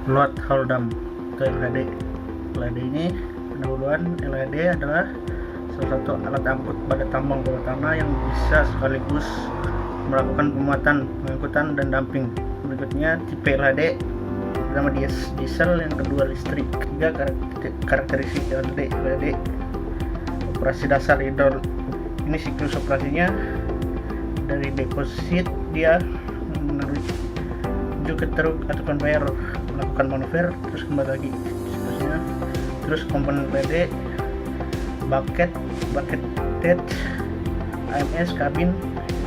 Load Hold'em atau LHD. LHD ini pendahuluan LHD adalah salah satu alat angkut pada tambang bawah tanah yang bisa sekaligus melakukan pemuatan, pengangkutan, dan dumping. Berikutnya tipe LHD, pertama diesel, yang kedua listrik. Tiga karakteristik LHD. Operasi dasar hidrolik. Ini siklus operasinya dari deposit dia menuju ke truk atau conveyor, melakukan manuver, terus kembali lagi siklusnya. Terus komponen LHD, bucket head, AMS, kabin,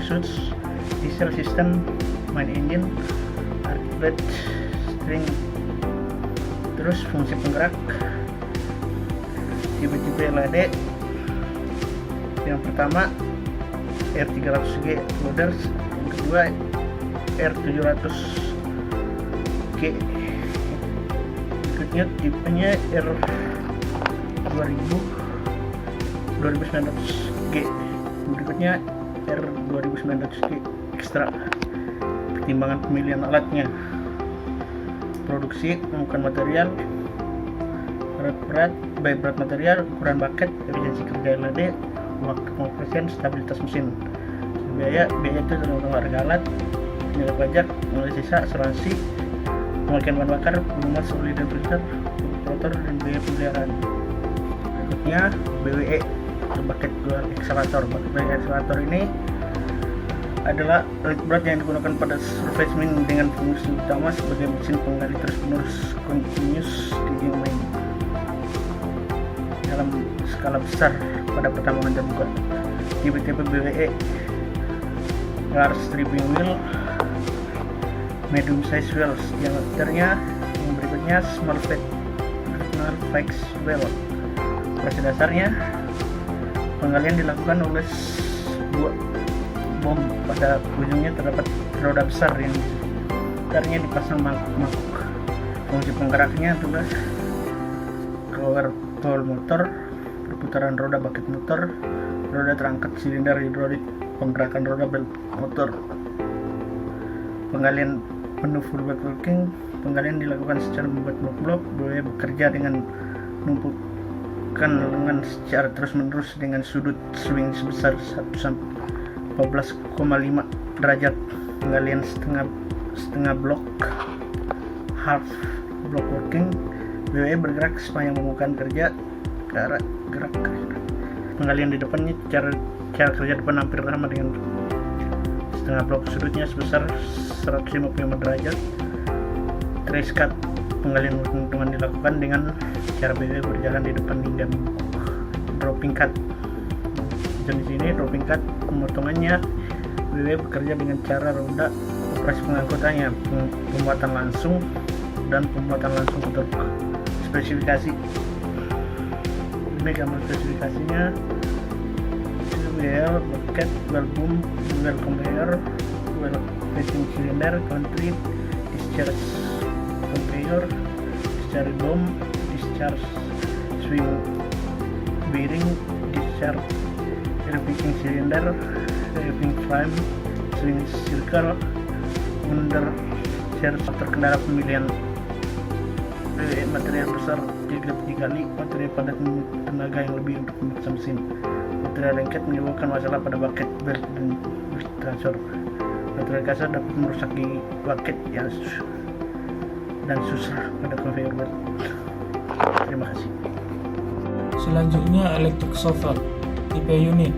exhaust, diesel system, main engine, arc string. Terus fungsi penggerak. Tipe-tipe LHD, yang pertama R300G loaders, yang kedua R700G, berikutnya tipenya R2900G, berikutnya R2900G ekstra. Pertimbangan pemilihan alatnya: produksi, menggunakan material, berat material, ukuran bucket, efisiensi kerja LHD, waktu pengoperasian, stabilitas mesin. Biaya itu tergantung harga alat, nilai pajak, nilai sisa, asuransi, pemakaian bahan bakar, penggunaan soli dan filter, rotor, dan biaya pemeliharaan. Berikutnya BWE atau bucket dual excavator. Bucket excavator ini adalah alat berat yang digunakan pada surface mine dengan fungsi utama sebagai mesin penggali terus-menerus continuous digging mine dalam skala besar pada pertambangan terbuka. Tipe-tipe BWE: large stripping wheel, medium size wheels. Diameternya yang berikutnya small fixed wheel. Operasi dasarnya, penggalian dilakukan oleh sebuah bom, pada ujungnya terdapat roda besar yang sekitarnya dipasang mangkuk. Fungsi penggeraknya adalah roller tool motor, perputaran roda bucket motor, roda terangkat silinder hidrolik, penggerakan roda belt motor. Penggalian penuh full bed working. Penggalian dilakukan secara membuat blok-blok. BWE bekerja dengan menumpukan lengan secara terus-menerus dengan sudut swing sebesar 14,5 derajat. Penggalian setengah blok, half block working. BWE bergerak sepanjang permukaan kerja ke arah gerak. Penggalian di depannya cara kerja depan hampir sama dengan setengah blok, sudutnya sebesar 155 derajat. Trace cut, penggalian teman dilakukan dengan cara BWE berjalan di depan hingga membungkuk. Dropping cut, jenis ini dropping cut, pemotongannya BWE bekerja dengan cara roda. Operasi pengangkutannya pemuatan langsung dan pemuatan langsung ke truk. Spesifikasi, ini gambar spesifikasinya: wheel bucket, wheel boom, wheel conveyor, wheel fetching cylinder, country, discharge conveyor, discharge dome, discharge swing bearing, discharge repeating cylinder, repeating frame, swing circle, under share. Terkendala pemilihan material besar dikali material padat tenaga yang lebih untuk memaksa mesin. Material lengket menyebabkan masalah pada bucket belt dan transfer. Material kasar dapat merusak di bucket dan susah pada conveyor belt. Terima kasih. Selanjutnya electric shovel tipe unit.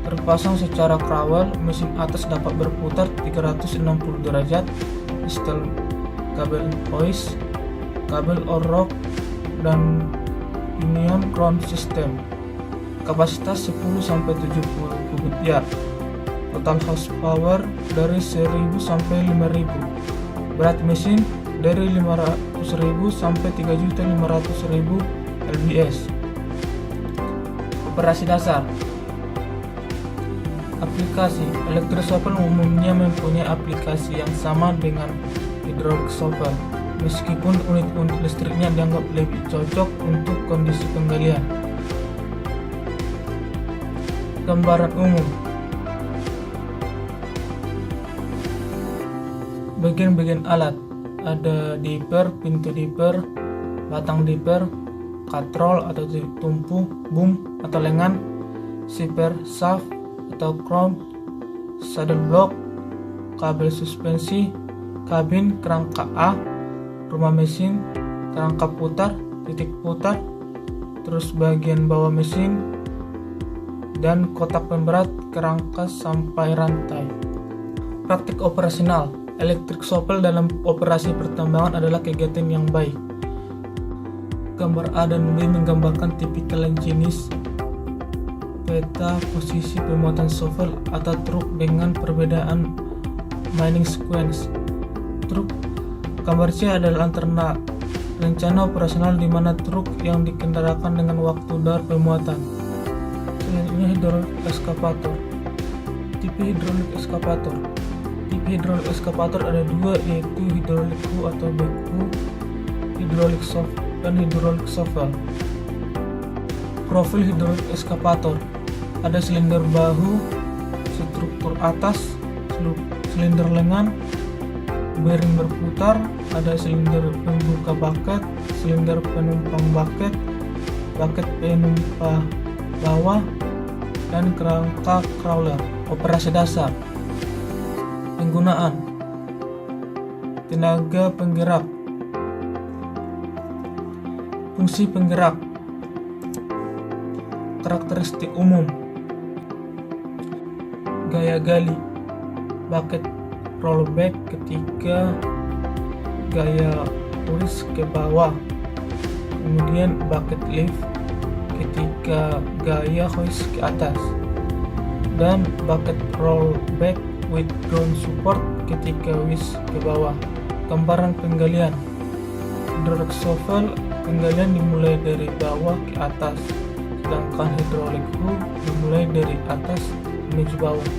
Terpasang secara krawal, mesin atas dapat berputar 360 derajat, setel kabel hoist, kabel or-rock, dan union crown system. Kapasitas 10-70 kubik yard. Total horsepower dari 1000 sampai 5000. Berat mesin dari 500.000 sampai 3.500.000 lbs. Operasi dasar. Aplikasi electric shovel umumnya mempunyai aplikasi yang sama dengan hydraulic shovel, meskipun unit-unit listriknya dianggap lebih cocok untuk kondisi penggalian. Gambaran umum. Bagian-bagian alat: ada dipper, pintu dipper, batang dipper, katrol atau tumpu, boom atau lengan, zipper, shaft atau crown, saddle block, kabel suspensi, kabin, kerangka A, rumah mesin, kerangka putar, titik putar, terus bagian bawah mesin, dan kotak pemberat, kerangka sampai rantai. Praktik operasional. Electric shovel dalam operasi pertambangan adalah kegiatan yang baik. Gambar A dan B menggambarkan tipikal jenis peta posisi pemuatan shovel atau truk dengan perbedaan mining sequence. Truk. Gambar C adalah antara rencana operasional di mana truk yang dikendarakan dengan waktu dar pemuatan. Selanjutnya hidrolik eskavator. Tipe hidrolik eskavator. Tipe hidrolik eskavator ada dua, yaitu hidrolik hoe atau backhoe, hidrolik shovel dan hidrolik shovel. Profil hidrolik eskavator ada silinder bahu, struktur atas, silinder lengan, bearing berputar, ada silinder pembuka bucket, silinder penumpang bucket, bucket penumpang bawah, dan kerangka crawler. Operasi dasar. Penggunaan tenaga penggerak, fungsi penggerak, karakteristik umum, gaya gali, bucket rollback ketika gaya hoist ke bawah, kemudian bucket lift ketika gaya hoist ke atas, dan bucket rollback with ground support ketika hoist ke bawah. Gambaran penggalian. Hidrolik shovel penggalian dimulai dari bawah ke atas, sedangkan hidrolik hoe dimulai dari atas menuju bawah.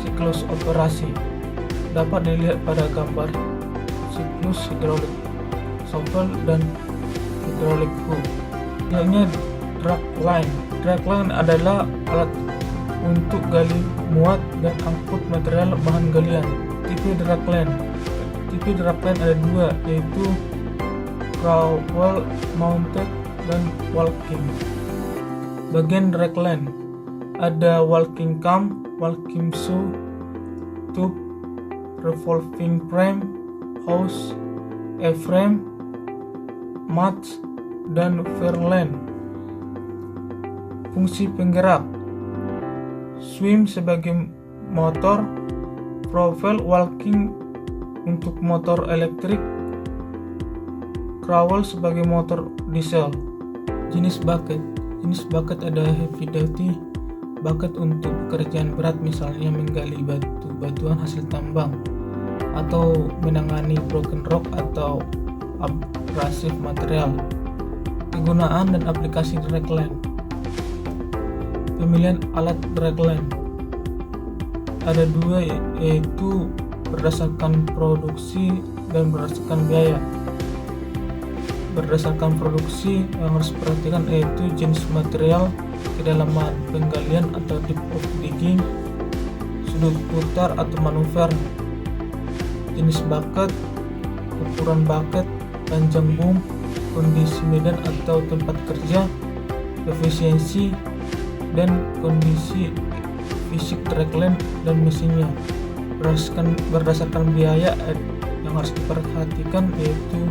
Siklus operasi dapat dilihat pada gambar siklus hidrolik shovel dan hidrolik hoe. Selanjutnya dragline. Dragline adalah alat untuk gali muat dan angkut material bahan galian. Tipe dragline. Tipe dragline ada dua, yaitu crawl mounted dan walking. Bagian dragline ada walking cam, walking shoe, tube, revolving frame, hose, A-frame, mats, dan fairlane. Fungsi penggerak. Swim sebagai motor, profile walking untuk motor elektrik, crawl sebagai motor diesel. Jenis bucket. Jenis bucket ada heavy duty bucket untuk pekerjaan berat, misalnya menggali batuan hasil tambang atau menangani broken rock atau abrasif material. Kegunaan dan aplikasi dragline. Pemilihan alat dragline ada dua, yaitu berdasarkan produksi dan berdasarkan biaya. Berdasarkan produksi yang harus diperhatikan yaitu jenis material, kedalaman penggalian atau depth of digging, sudut putar atau manuver, jenis bucket, ukuran bucket, panjang boom, kondisi medan atau tempat kerja, efisiensi, dan kondisi fisik dragline dan mesinnya. Berdasarkan biaya yang harus diperhatikan yaitu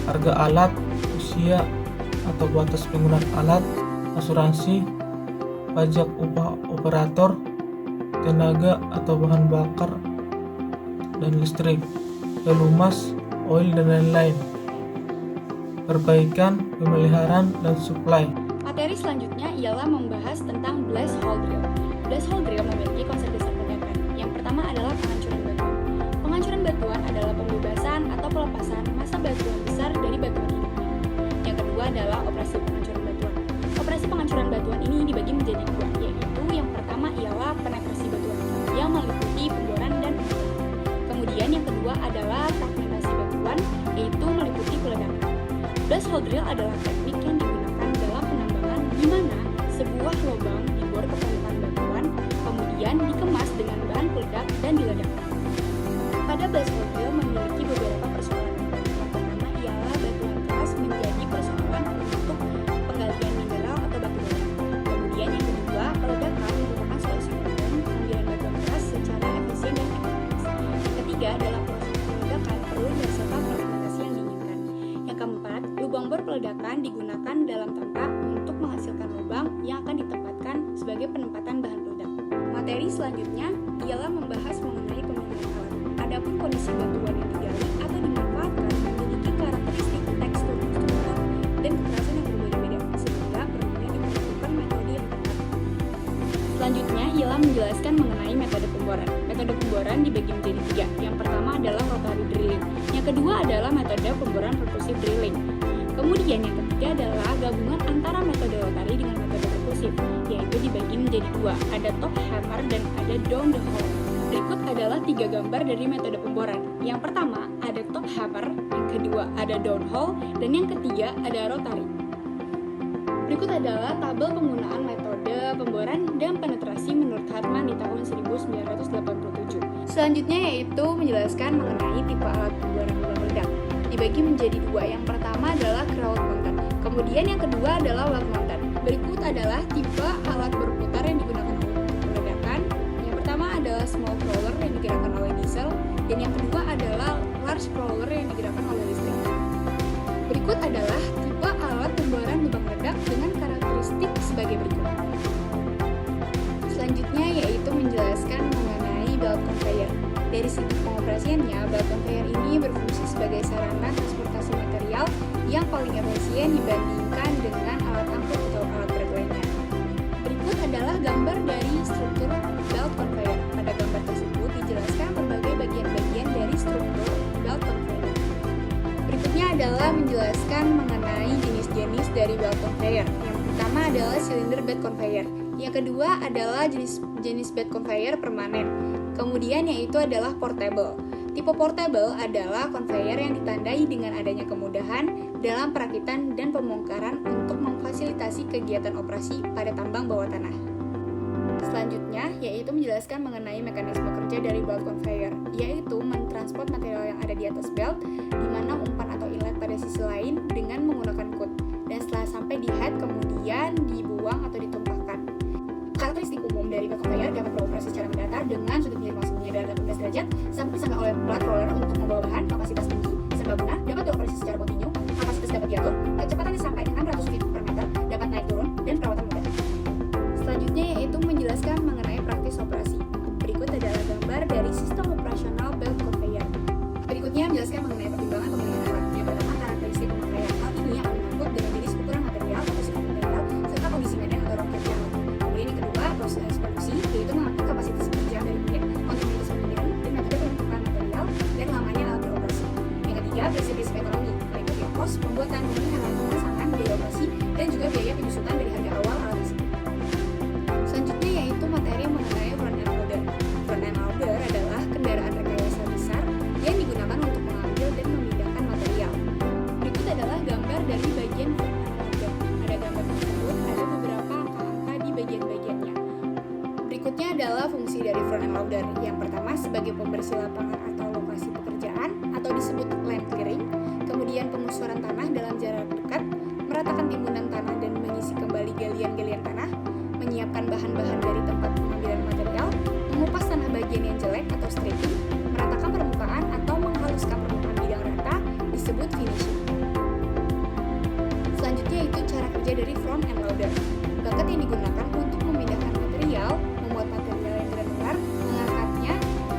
harga alat, usia atau batas penggunaan alat, asuransi, pajak upah operator, tenaga atau bahan bakar dan listrik, pelumas, oil dan lain-lain. Perbaikan, pemeliharaan, dan supply. Materi selanjutnya ialah membahas tentang blast hole drill. Blast hole drill memiliki konsep dasar pendapat. Yang pertama adalah penghancuran batuan. Penghancuran batuan adalah pembebasan atau pelepasan massa batuan besar dari batuan hidupnya. Yang kedua adalah operasi penghancuran batuan. Operasi penghancuran batuan ini dibagi menjadi dua, yaitu yang pertama ialah penetrasi batuan yang meliputi pemboran dan pembuatan. Kemudian yang kedua adalah fragmentasi batuan, yaitu meliputi peledakan. Blast hole drill adalah teknik yang digunakan dalam penambangan di mana sebuah lubang dibor ke permukaan batuan, kemudian dikemas dengan bahan peledak dan diledakkan. Pada blast hole drill memiliki ketiga adalah proses peledakan perlu beserta fermentasi yang diinginkan. Yang keempat, lubang bor peledakan digunakan dalam tanka untuk menghasilkan lubang yang akan ditempatkan sebagai penempatan bahan peledak. Materi selanjutnya ialah membahas mengenai pemilihan alat. Adapun kondisi batuan yang digali atau dimanfaatkan memiliki karakteristik tekstur struktur dan kekerasan yang berbeda-beda, sehingga perlunya diperlukan metode yang tepat. Selanjutnya ialah menjelaskan mengenai metode pemboran. Metode pemboran dibagi menjadi tiga. Yang pertama adalah rotary drilling. Yang kedua adalah metode pemboran perkusif drilling. Kemudian yang ketiga adalah gabungan antara metode rotary dengan metode perkusif, yaitu dibagi menjadi dua, ada top hammer dan ada down the hole. Berikut adalah 3 gambar dari metode pemboran. Yang pertama ada top hammer, yang kedua ada down hole, dan yang ketiga ada rotary. Berikut adalah tabel penggunaan metode pemboran dan penetrasi menurut Hartman di tahun 1987. Selanjutnya yaitu menjelaskan mengenai tipe alat pemboran lubang peledak. Dibagi menjadi dua. Yang pertama adalah crowd mounted, kemudian yang kedua adalah wall mounted. Berikut adalah tipe alat berputar yang digunakan untuk peledakan. Yang pertama adalah small crawler yang digerakkan oleh diesel, dan yang kedua adalah large crawler yang digerakkan oleh listrik. Berikut adalah tipe alat pemboran lubang peledak dengan karakteristik sebagai berikut. Selanjutnya yaitu menjelaskan mengenai belt conveyor. Dari segi pengoperasiannya, belt conveyor ini berfungsi sebagai sarana transportasi material yang paling efisien dibandingkan dengan alat angkut atau alat berat lainnya. Berikut adalah gambar dari struktur belt conveyor. Pada gambar tersebut dijelaskan berbagai bagian-bagian dari struktur belt conveyor. Berikutnya adalah menjelaskan mengenai jenis-jenis dari belt conveyor. Yang pertama adalah cylinder bed conveyor. Yang kedua adalah jenis bed conveyor permanen. Kemudian yaitu adalah portable. Tipe portable adalah conveyor yang ditandai dengan adanya kemudahan dalam perakitan dan pembongkaran untuk memfasilitasi kegiatan operasi pada tambang bawah tanah. Selanjutnya yaitu menjelaskan mengenai mekanisme kerja dari belt conveyor, yaitu mentransport material yang ada di atas belt, di mana umpan atau inlet pada sisi lain dengan menggunakan kut, dan setelah sampai di head kemudian dibuang atau ditumpahkan. Karakteristik umum dari belt conveyor dapat beroperasi secara mendatar dengan sudut miring maksimumnya adalah 18 derajat, sampai disangga oleh plat roller untuk membawa bahan, kapasitas tinggi, serbaguna, dapat beroperasi secara kontinu, kapasitas dapat diatur, kecepatannya sampai 600 feet per meter, dapat naik turun, dan perawatan mudah. Selanjutnya yaitu menjelaskan mengenai praktis operasi. Berikut adalah gambar dari sistem operasional belt conveyor. Berikutnya menjelaskan mengenai pertimbangan pemilihan alat. Yang pertama, karakteristik pemakaian. Hal ini akan menyangkut dengan jenis ukuran material atau sifat material serta kondisi medan atau roket yang ada. Kemudian yang kedua, proses produksi, yaitu mengatur kapasitas kerja dari unit, kontinuitas pemilihan, dan metode penentukan material dan lamanya alat beroperasi. Yang ketiga, prinsip-prinsip ekonomi, meliputi kos, pembuatan, pemilihan alat pemasangan, biaya operasi, dan juga biaya penyusutan dari harga awal alat tersebut. Selanjutnya yaitu materi mengenai front end loader. Front end loader adalah kendaraan rekayasa besar yang digunakan untuk mengambil dan memindahkan material. Berikut adalah gambar dari bagian front end loader. Pada gambar tersebut ada beberapa angka-angka di bagian-bagiannya. Berikutnya adalah fungsi dari front end loader. Yang pertama sebagai pembersih lapangan atau lokasi pekerjaan atau disebut land clearing. Kemudian pengusuran tanah dalam jarak dekat, meratakan timbunan tanah dan mengisi kembali galian-galian tanah, menyiapkan bahan-bahan dari tempat pengambilan material, mengupas tanah bagian yang jelek atau stripping, meratakan permukaan atau menghaluskan permukaan bidang rata, disebut finishing. Selanjutnya itu cara kerja dari front end loader. Bakat yang digunakan untuk memindahkan material, membuat material yang granular, mengangkatnya,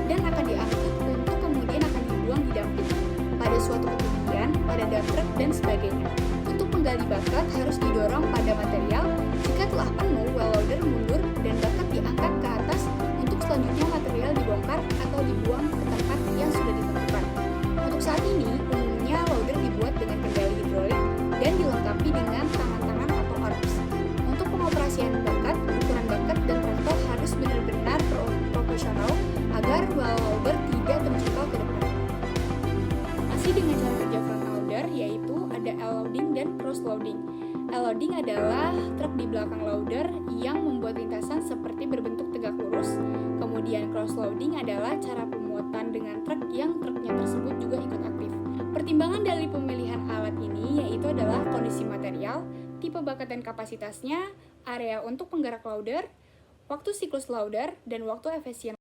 dan akan diangkut untuk kemudian akan dibuang di dumping pada suatu ketinggian, pada dump truck, dan sebagainya. Untuk menggali bakat harus didorong pada material. Jika telah penuh, well loader mundur dan bakat diangkat ke atas untuk selanjutnya material dibongkar atau dibuang ke tempat yang sudah ditentukan. Untuk saat ini, umumnya loader dibuat dengan kendali hidrolik dan dilengkapi dengan tangan-tangan atau arms. Untuk pengoperasian bakat, ukuran bakat dan traktor harus benar-benar proporsional agar well loader tidak terjungkal ke depan. Masih dengan cara kerja front loader, yaitu ada L-loading dan cross-loading. L-loading adalah truk di belakang loader yang membuat lintasan seperti berbentuk tegak lurus. Kemudian cross-loading adalah cara pemuatan dengan truk yang truknya tersebut juga ikut aktif. Pertimbangan dari pemilihan alat ini yaitu adalah kondisi material, tipe bakat dan kapasitasnya, area untuk penggerak loader, waktu siklus loader, dan waktu efisien